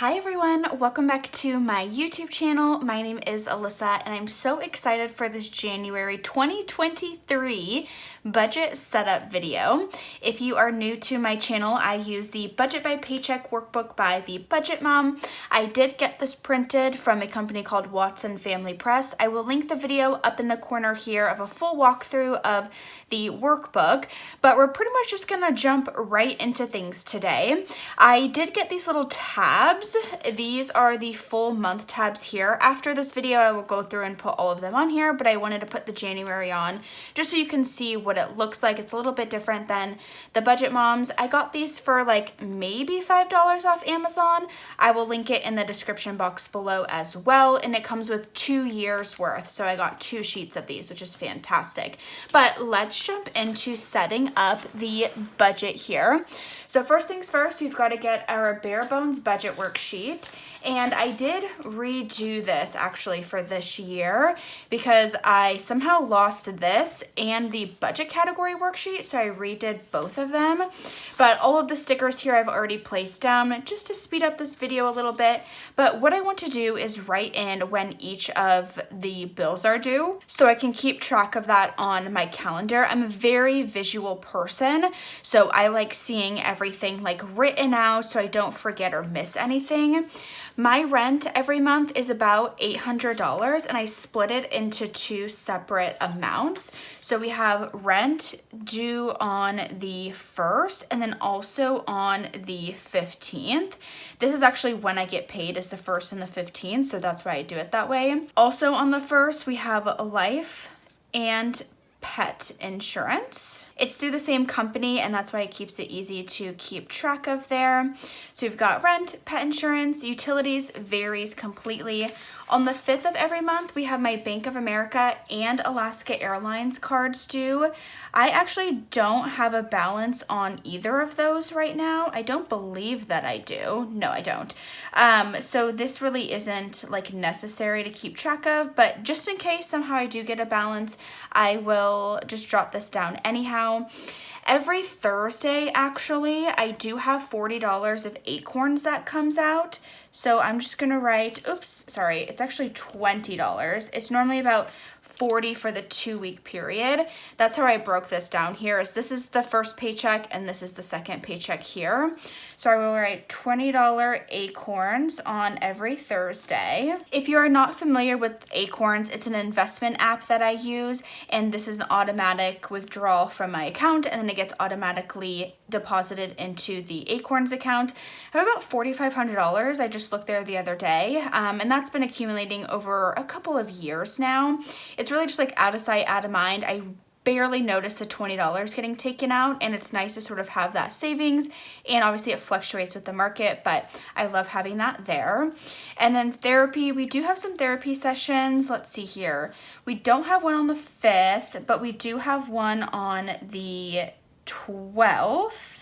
Hi everyone, welcome back to my YouTube channel. My name is Alyssa and I'm so excited for this January 2023 budget setup video. If you are new to my channel, I use the Budget by Paycheck workbook by the Budget Mom. I did get this printed from a company called Watson Family Press. I will link the video up in the corner here of a full walkthrough of the workbook, but we're pretty much just gonna jump right into things today. I did get these little tabs. These are the full month tabs here. After this video, I will go through and put all of them on here, but I wanted to put the January on just so you can see what it looks like. It's a little bit different than the Budget Moms. I got these for like maybe $5 off Amazon. I will link it in the description box below as well, and it comes with 2 years worth. So I got 2 sheets of these, which is fantastic. But let's jump into setting up the budget here. So first things first, we've got to get our bare bones budget worksheet. And I did redo this actually for this year because I somehow lost this and the budget category worksheet. So I redid both of them. But all of the stickers here I've already placed down just to speed up this video a little bit. But what I want to do is write in when each of the bills are due so I can keep track of that on my calendar. I'm a very visual person, so I like seeing everything like written out so I don't forget or miss anything. My rent every month is about $800 and I split it into 2 separate amounts. So we have rent due on the 1st and then also on the 15th. This is actually when I get paid, is the 1st and the 15th, so that's why I do it that way. Also on the 1st, we have life and pet insurance. It's through the same company and that's why it keeps it easy to keep track of there. So we've got rent, pet insurance, utilities varies completely. On the 5th of every month, we have my Bank of America and Alaska Airlines cards due. I actually don't have a balance on either of those right now. I don't believe that I do. No, I don't. So this really isn't like necessary to keep track of, but just in case somehow I do get a balance, I will just jot this down anyhow. Every Thursday, actually, I do have $40 of Acorns that comes out. So I'm just gonna write, it's actually $20. It's normally about $40 for the 2-week period. That's how I broke this down here, is this is the first paycheck and this is the second paycheck here. So I will write $20 Acorns on every Thursday. If you are not familiar with Acorns, it's an investment app that I use, and this is an automatic withdrawal from my account, and then it gets automatically deposited into the Acorns account. I have about $4,500. I just looked there the other day, and that's been accumulating over a couple of years now. It's really just like out of sight, out of mind. I barely notice the $20 getting taken out, and it's nice to sort of have that savings, and obviously it fluctuates with the market, but I love having that there. And then therapy, we do have some therapy sessions. Let's see here. We don't have one on the 5th, but we do have one on the 12th.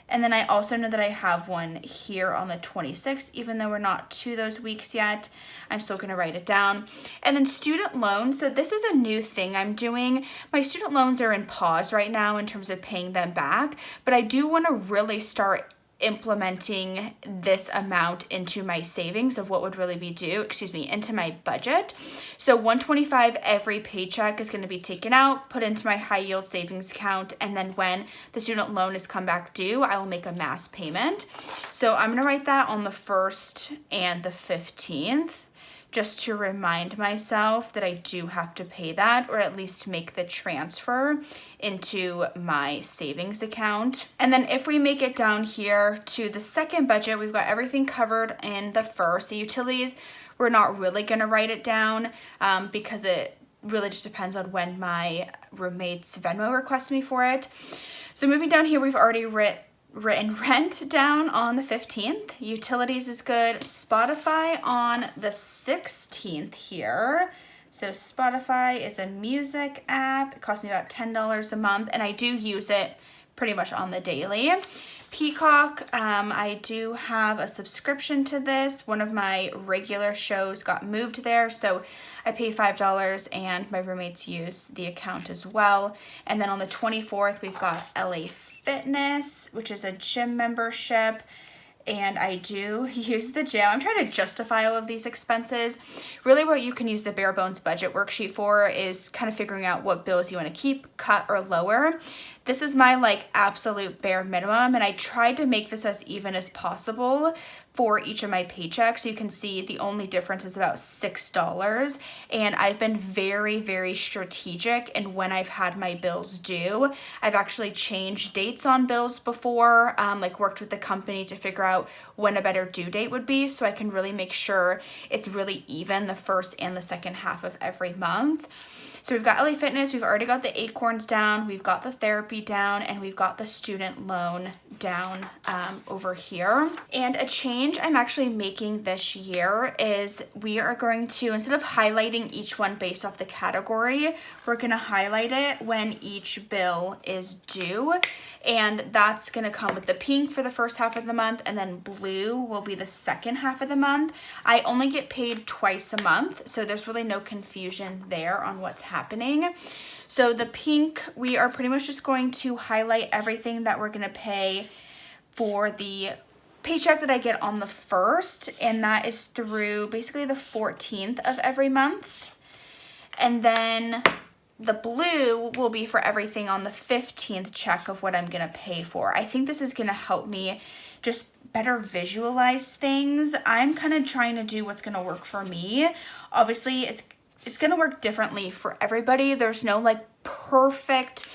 And then I also know that I have one here on the 26th, even though we're not to those weeks yet. I'm still gonna write it down. And then student loans. So this is a new thing I'm doing. My student loans are in pause right now in terms of paying them back, but I do wanna really start implementing this amount into my savings of what would really be due, into my budget. So $125 every paycheck is going to be taken out, put into my high yield savings account, and then when the student loan is come back due, I will make a mass payment. So I'm going to write that on the 1st and the 15th. Just to remind myself that I do have to pay that, or at least make the transfer into my savings account. And then if we make it down here to the second budget, we've got everything covered in the 1st. The utilities, we're not really gonna write it down because it really just depends on when my roommate's Venmo requests me for it. So moving down here, we've already written rent down on the 15th. Utilities is good. Spotify on the 16th here. So Spotify is a music app. It costs me about $10 a month, and I do use it pretty much on the daily. Peacock, I do have a subscription to this. One of my regular shows got moved there, so I pay $5 and my roommates use the account as well. And then on the 24th, we've got LA Fitness, which is a gym membership. and I do use the gym. I'm trying to justify all of these expenses. Really what you can use the bare bones budget worksheet for is kind of figuring out what bills you want to keep, cut, or lower. This is my like absolute bare minimum, and I tried to make this as even as possible for each of my paychecks. So you can see the only difference is about $6, and I've been very, very strategic in when I've had my bills due. I've actually changed dates on bills before, like worked with the company to figure out when a better due date would be, so I can really make sure it's really even the first and the second half of every month. So we've got LA Fitness, we've already got the Acorns down, we've got the therapy down, and we've got the student loan down over here. And a change I'm actually making this year is we are going to, instead of highlighting each one based off the category, we're gonna highlight it when each bill is due. And that's gonna come with the pink for the first half of the month, and then blue will be the second half of the month. I only get paid twice a month, so there's really no confusion there on what's happening. So the pink, we are pretty much just going to highlight everything that we're gonna pay for the paycheck that I get on the 1st, and that is through basically the 14th of every month. And then the blue will be for everything on the 15th check of what I'm gonna pay for. I think this is gonna help me just better visualize things. I'm kind of trying to do what's gonna work for me. Obviously, it's gonna work differently for everybody. There's no like perfect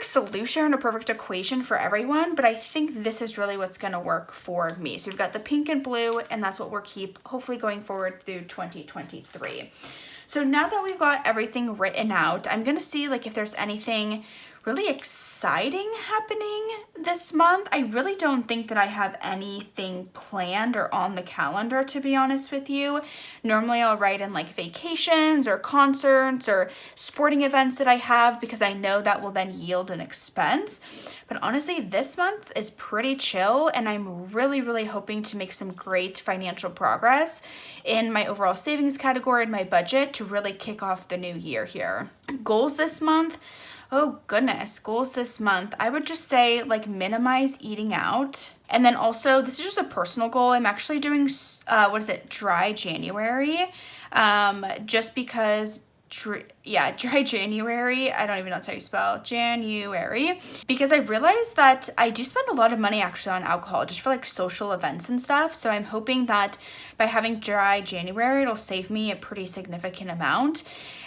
solution or perfect equation for everyone, but I think this is really what's gonna work for me. So we've got the pink and blue, and that's what we'll keep hopefully going forward through 2023. So now that we've got everything written out, I'm gonna see like if there's anything really exciting happening this month. I really don't think that I have anything planned or on the calendar, to be honest with you. Normally I'll write in like vacations or concerts or sporting events that I have, because I know that will then yield an expense. But honestly, this month is pretty chill, and I'm really, really hoping to make some great financial progress in my overall savings category and my budget to really kick off the new year here. Goals this month. Oh goodness, goals this month. I would just say like minimize eating out. And then also, this is just a personal goal. I'm actually doing, dry January. Just because dry January. I don't even know how you spell January, because I realized that I do spend a lot of money actually on alcohol just for like social events and stuff. So I'm hoping that by having dry January, it'll save me a pretty significant amount.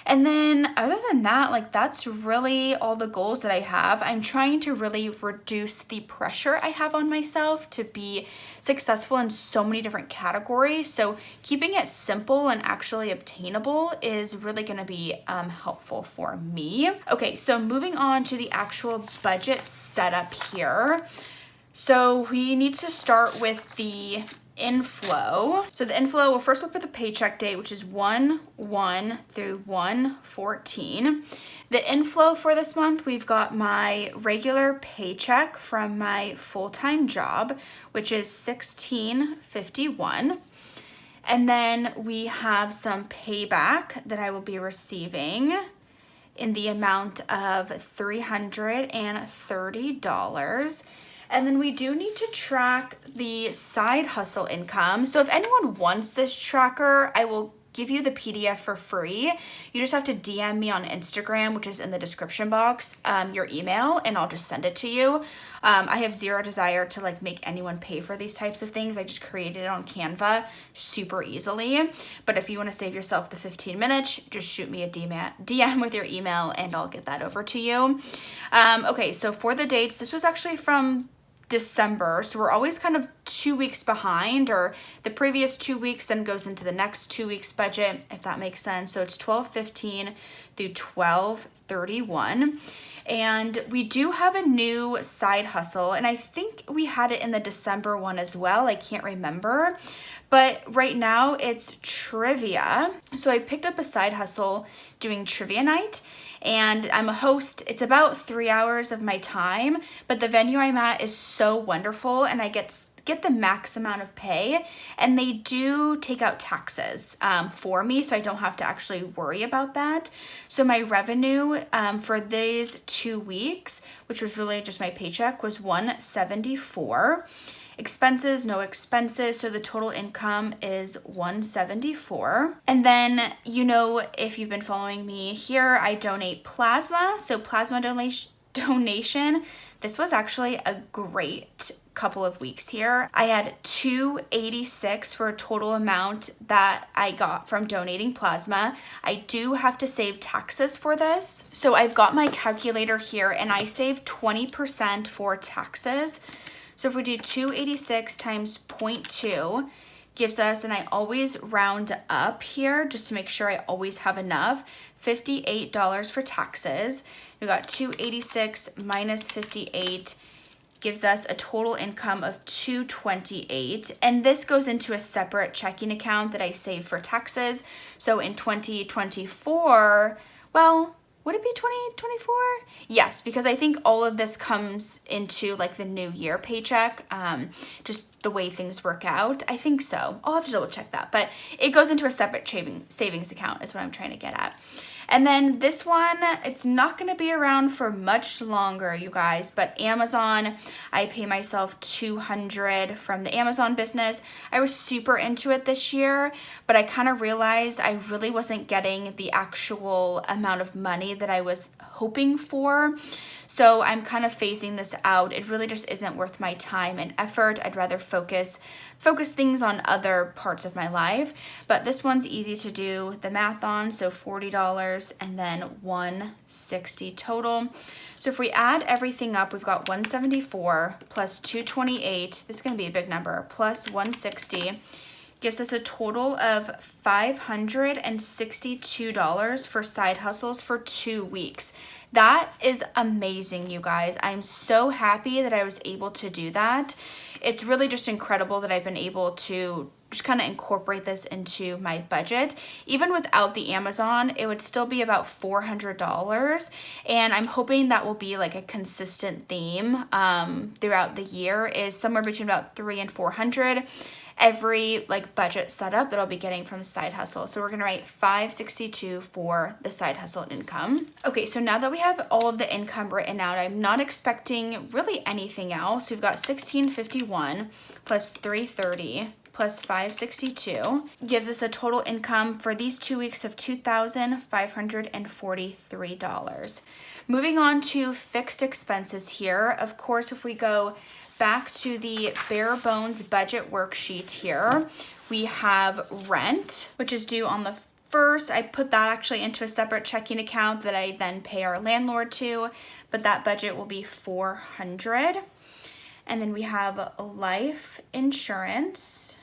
And then other than that, like that's really all the goals that I have. I'm trying to really reduce the pressure I have on myself to be successful in so many different categories. So keeping it simple and actually obtainable is really going to be helpful for me. Okay, so moving on to the actual budget setup here. So we need to start with the inflow. So the inflow, we'll first look at the paycheck date, which is 1/1 through 1/14. The inflow for this month, we've got my regular paycheck from my full-time job, which is $16.51. And then we have some payback that I will be receiving in the amount of $330. And then we do need to track the side hustle income. So if anyone wants this tracker, I will give you the PDF for free. You just have to DM me on Instagram, which is in the description box, your email, and I'll just send it to you. I have zero desire to like make anyone pay for these types of things. I just created it on Canva super easily. But if you want to save yourself the 15 minutes, just shoot me a DM with your email and I'll get that over to you. Okay, so for the dates, this was actually from December, so we're always kind of 2 weeks behind, or the previous 2 weeks then goes into the next 2 weeks budget, if that makes sense. So it's 12/15 through 12/31. And we do have a new side hustle, and I think we had it in the December one as well. I can't remember, but right now it's trivia. So I picked up a side hustle doing trivia night, and I'm a host. It's about 3 hours of my time, but the venue I'm at is so wonderful, and I get the max amount of pay, and they do take out taxes for me, so I don't have to actually worry about that. So my revenue for these 2 weeks, which was really just my paycheck, was $174. expenses, no expenses. So the total income is $174. And then, you know, if you've been following me here, I donate plasma. So plasma donation. This was actually a great couple of weeks here. I had $286 for a total amount that I got from donating plasma. I do have to save taxes for this. So I've got my calculator here and I save 20% for taxes. So if we do 286 times 0.2 gives us, and I always round up here just to make sure I always have enough, $58 for taxes. We got 286 minus 58 gives us a total income of $228. And this goes into a separate checking account that I save for taxes. So in 2024, well, would it be 2024? Yes, because I think all of this comes into like the new year paycheck, just the way things work out. I think so. I'll have to double check that, but it goes into a separate savings account is what I'm trying to get at. And then this one, it's not going to be around for much longer, you guys, but Amazon, I pay myself $200 from the Amazon business. I was super into it this year, but I kind of realized I really wasn't getting the actual amount of money that I was hoping for. So I'm kind of phasing this out. It really just isn't worth my time and effort. I'd rather focus things on other parts of my life. But this one's easy to do the math on. So $40 and then $160 total. So if we add everything up, we've got $174 plus $228. This is going to be a big number, plus $160. Gives us a total of $562 for side hustles for 2 weeks. That is amazing, you guys. I'm so happy that I was able to do that. It's really just incredible that I've been able to just kind of incorporate this into my budget. Even without the Amazon, it would still be about $400. And I'm hoping that will be like a consistent theme throughout the year, is somewhere between about $300 and $400 every like budget setup that I'll be getting from side hustle. So we're gonna write $562 for the side hustle income. Okay, so now that we have all of the income written out, I'm not expecting really anything else. We've got $1,651 plus $330 plus $562 gives us a total income for these 2 weeks of $2,543. Moving on to fixed expenses here. Of course, if we go back to the bare bones budget worksheet here, we have rent, which is due on the 1st. I put that actually into a separate checking account that I then pay our landlord to, but that budget will be $400. And then we have life insurance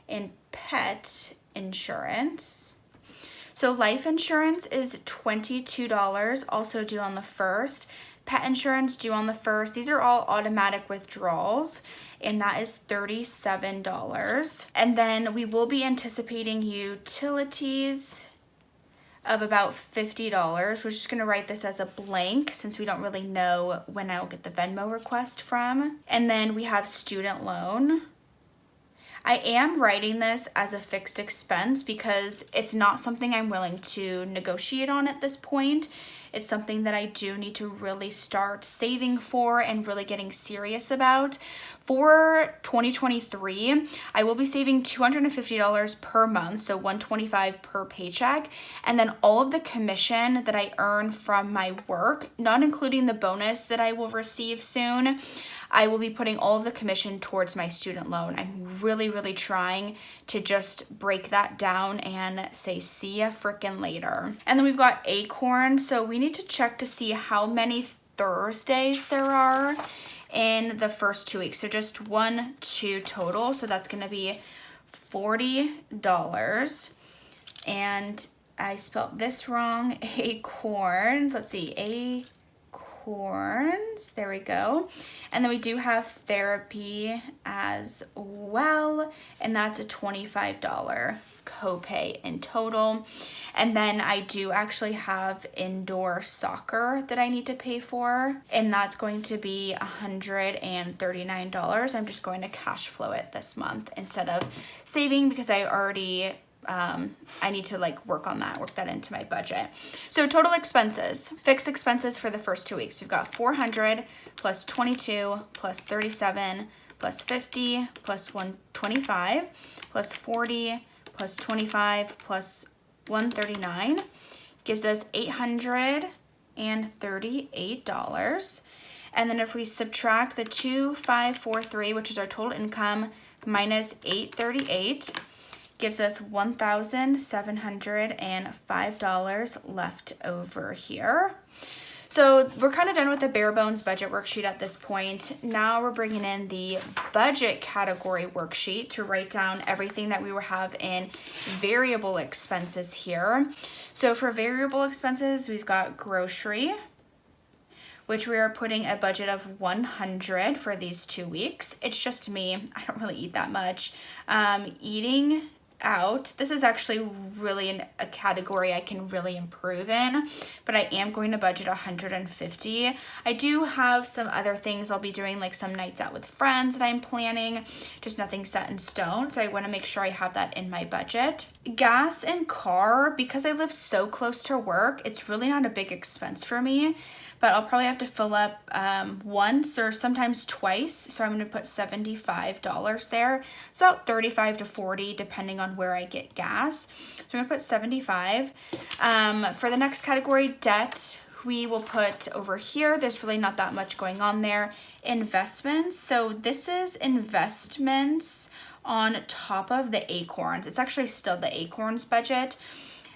and pet insurance. So life insurance is $22, also due on the 1st. Pet insurance due on the 1st. These are all automatic withdrawals, and that is $37. And then we will be anticipating utilities of about $50. We're just gonna write this as a blank since we don't really know when I'll get the Venmo request from. And then we have student loan. I am writing this as a fixed expense because it's not something I'm willing to negotiate on at this point. It's something that I do need to really start saving for and really getting serious about. For 2023, I will be saving $250 per month, so $125 per paycheck, and then all of the commission that I earn from my work, not including the bonus that I will receive soon, I will be putting all of the commission towards my student loan. I'm really, really trying to just break that down and say, see ya frickin' later. And then we've got Acorn, so we need to check to see how many Thursdays there are in the first 2 weeks. So just 2 total, so that's gonna be $40. And I spelled this wrong, Acorns, let's see, Acorns, there we go. And then we do have therapy as well, and that's a $25 copay in total. And then I do actually have indoor soccer that I need to pay for, and that's going to be $139. I'm just going to cash flow it this month instead of saving because I already I need to like work that into my budget. So total expenses, fixed expenses for the first 2 weeks, we've got $400 plus $22 plus $37 plus 50 plus 125 plus 40 plus 25 plus 139 gives us $838. And then if we subtract the 2,543, which is our total income, minus 838, gives us $1,705 left over here. So we're kind of done with the bare bones budget worksheet at this point. Now we're bringing in the budget category worksheet to write down everything that we will have in variable expenses here. So for variable expenses, we've got grocery, which we are putting a budget of 100 for these 2 weeks. It's just me, I don't really eat that much. Eating out, this is actually really a category I can really improve in, but I am going to budget 150. I do have some other things I'll be doing, like some nights out with friends that I'm planning, just nothing set in stone, so I want to make sure I have that in my budget. Gas and car, because I live so close to work, it's really not a big expense for me, but I'll probably have to fill up once or sometimes twice. So I'm gonna put $75 there. It's about 35 to 40 depending on where I get gas. So I'm gonna put 75. For the next category, debt, we will put over here. There's really not that much going on there. Investments, so this is investments on top of the Acorns. It's actually still the Acorns budget,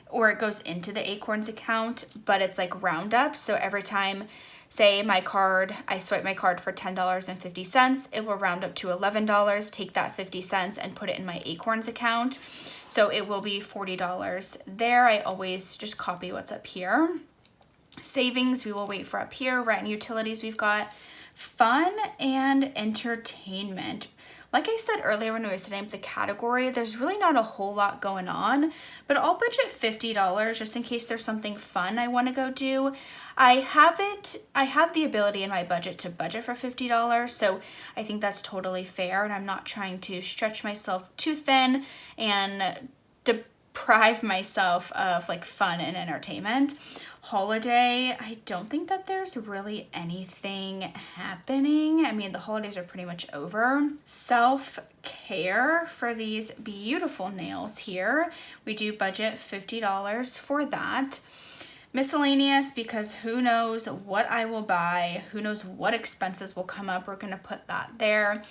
or it goes into the Acorns account, but it's like roundup. So every time, say I swipe my card for $10.50, it will round up to $11, take that 50 cents and put it in my Acorns account. So it will be $40 there. I always just copy what's up here. Savings, we will wait for up here. Rent and utilities, we've got fun and entertainment. Like I said earlier when we were setting up the category, there's really not a whole lot going on, but I'll budget $50 just in case there's something fun I want to go do. I have the ability in my budget to budget for $50, so I think that's totally fair, and I'm not trying to stretch myself too thin and deprive myself of like fun and entertainment. Holiday, I don't think that there's really anything happening. I mean, the holidays are pretty much over. Self-care for these beautiful nails here. We do budget $50 for that. Miscellaneous, because who knows what I will buy, who knows what expenses will come up. We're gonna put that there.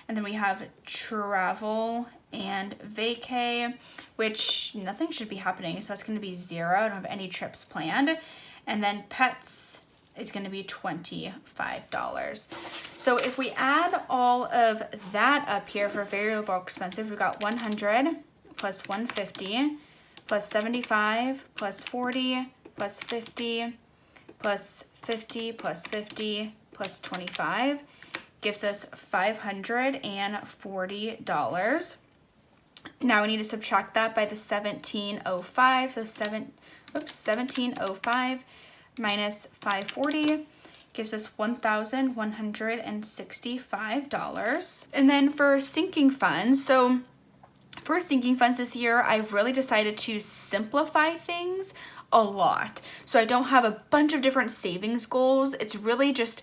And then we have travel and vacay, which nothing should be happening, so that's going to be 0. I don't have any trips planned. And then pets is going to be $25. So if we add all of that up here for variable expenses, we've got 100 plus 150 plus 75 plus 40 plus 50 plus 50 plus 50 plus 25 gives us $540. Now we need to subtract that by the 1705. So 1705 minus 540 gives us $1,165. And then for sinking funds, so for sinking funds this year, I've really decided to simplify things a lot. So I don't have a bunch of different savings goals. It's really just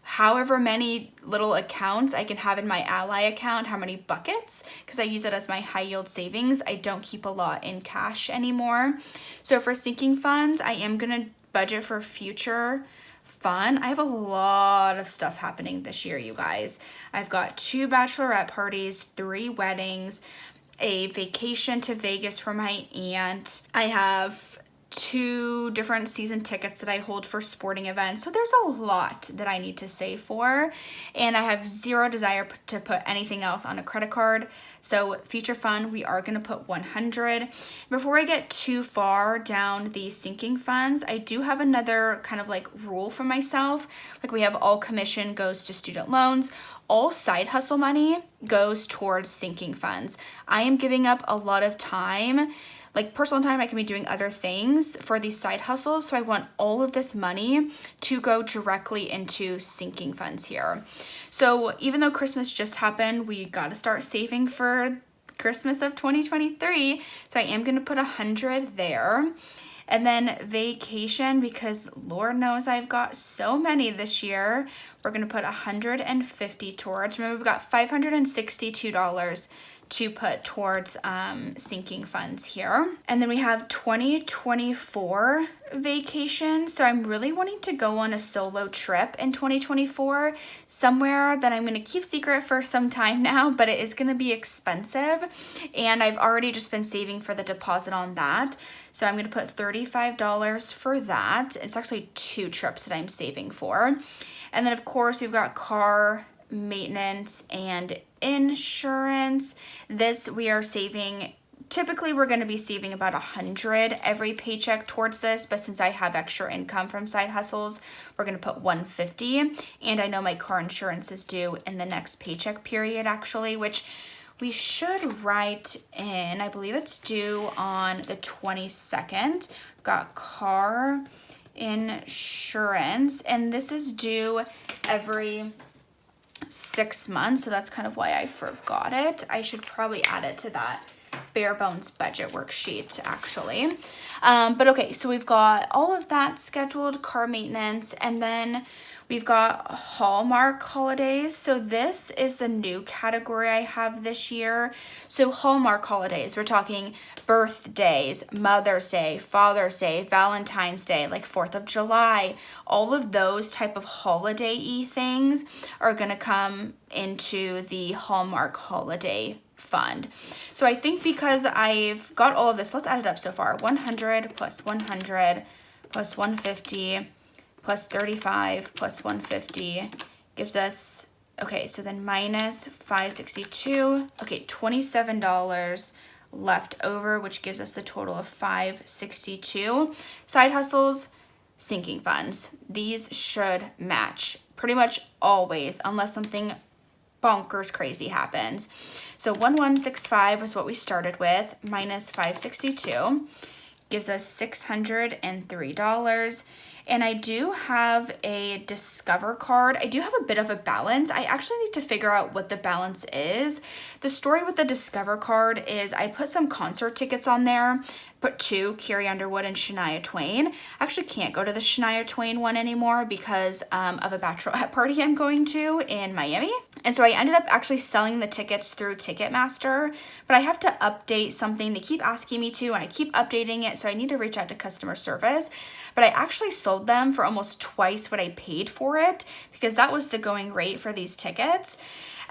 however many little accounts I can have in my Ally account, how many buckets, because I use it as my high yield savings. I don't keep a lot in cash anymore. So for sinking funds, I am gonna budget for future fun. I have a lot of stuff happening this year, you guys. I've got 2 bachelorette parties, 3 weddings, a vacation to Vegas for my aunt. I have 2 different season tickets that I hold for sporting events. So there's a lot that I need to save for, and I have 0 desire to put anything else on a credit card. So future fund, we are going to put 100. Before I get too far down the sinking funds, I do have another kind of like rule for myself. Like we have all commission goes to student loans. All side hustle money goes towards sinking funds. I am giving up a lot of time, like personal time. I can be doing other things for these side hustles. So I want all of this money to go directly into sinking funds here. So even though Christmas just happened, we got to start saving for Christmas of 2023. So I am going to put 100 there. And then vacation, because Lord knows I've got so many this year. we're gonna put $150 towards. Remember, we've got $562 to put towards sinking funds here. And then we have 2024 vacation. So I'm really wanting to go on a solo trip in 2024, somewhere that I'm going to keep secret for some time now, but it is going to be expensive. And I've already just been saving for the deposit on that. So I'm going to put $35 for that. It's actually 2 trips that I'm saving for. And then of course we've got car maintenance and insurance. This we are saving, typically we're going to be saving about $100 every paycheck towards this, but since I have extra income from side hustles, we're going to put $150. And I know my car insurance is due in the next paycheck period actually, which we should write in. I believe it's due on the 22nd. We've got car insurance, and this is due every 6 months, so that's kind of why I forgot it. I should probably add it to that bare bones budget worksheet actually. But okay, so we've got all of that scheduled, car maintenance, and then we've got Hallmark holidays. So this is a new category I have this year. So Hallmark holidays, we're talking birthdays, Mother's Day, Father's Day, Valentine's Day, like 4th of July, all of those type of holiday-y things are gonna come into the Hallmark holiday fund. So I think because I've got all of this, let's add it up so far. 100 plus 100 plus 150 plus 35 plus 150 gives us, okay, so then minus 562, okay, $27 left over, which gives us the total of 562. Side hustles, sinking funds. These should match pretty much always, unless something bonkers crazy happens. So 1165 was what we started with, minus 562 gives us $603. And I do have a Discover card. I do have a bit of a balance. I actually need to figure out what the balance is. The story with the Discover card is I put some concert tickets on there, put 2, Carrie Underwood and Shania Twain. I actually can't go to the Shania Twain one anymore because of a bachelorette party I'm going to in Miami. And so I ended up actually selling the tickets through Ticketmaster, but I have to update something. They keep asking me to, and I keep updating it, so I need to reach out to customer service. But I actually sold them for almost twice what I paid for it because that was the going rate for these tickets.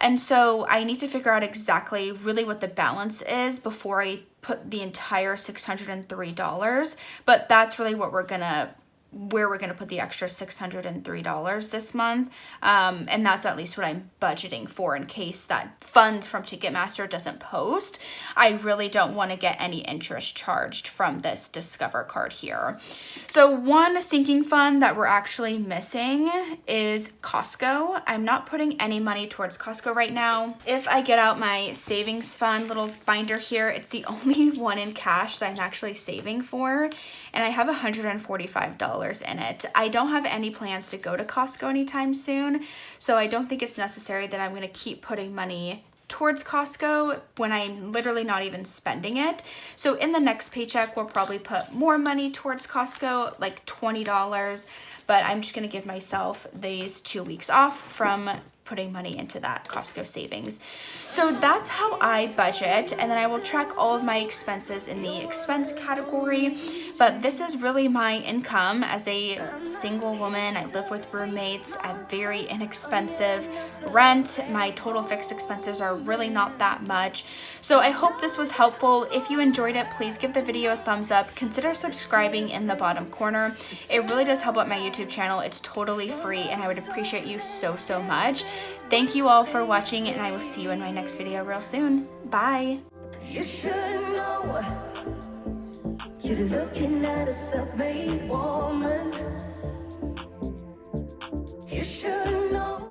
And so I need to figure out exactly really what the balance is before I put the entire $603. But that's really what we're gonna, where we're gonna put the extra $603 this month. And that's at least what I'm budgeting for in case that fund from Ticketmaster doesn't post. I really don't want to get any interest charged from this Discover card here. So one sinking fund that we're actually missing is Costco. I'm not putting any money towards Costco right now. If I get out my savings fund little binder here, it's the only one in cash that I'm actually saving for. And I have $145 in it. I don't have any plans to go to Costco anytime soon, so I don't think it's necessary that I'm going to keep putting money towards Costco when I'm literally not even spending it. So in the next paycheck, we'll probably put more money towards Costco, like $20, but I'm just going to give myself these 2 weeks off from putting money into that Costco savings. So that's how I budget, and then I will track all of my expenses in the expense category. But this is really my income as a single woman. I live with roommates. I have very inexpensive rent. My total fixed expenses are really not that much. So I hope this was helpful. If you enjoyed it, please give the video a thumbs up. Consider subscribing in the bottom corner. It really does help out my YouTube channel. It's totally free, and I would appreciate you so, so much. Thank you all for watching, and I will see you in my next video real soon. Bye. You should know you're looking at a self-made woman.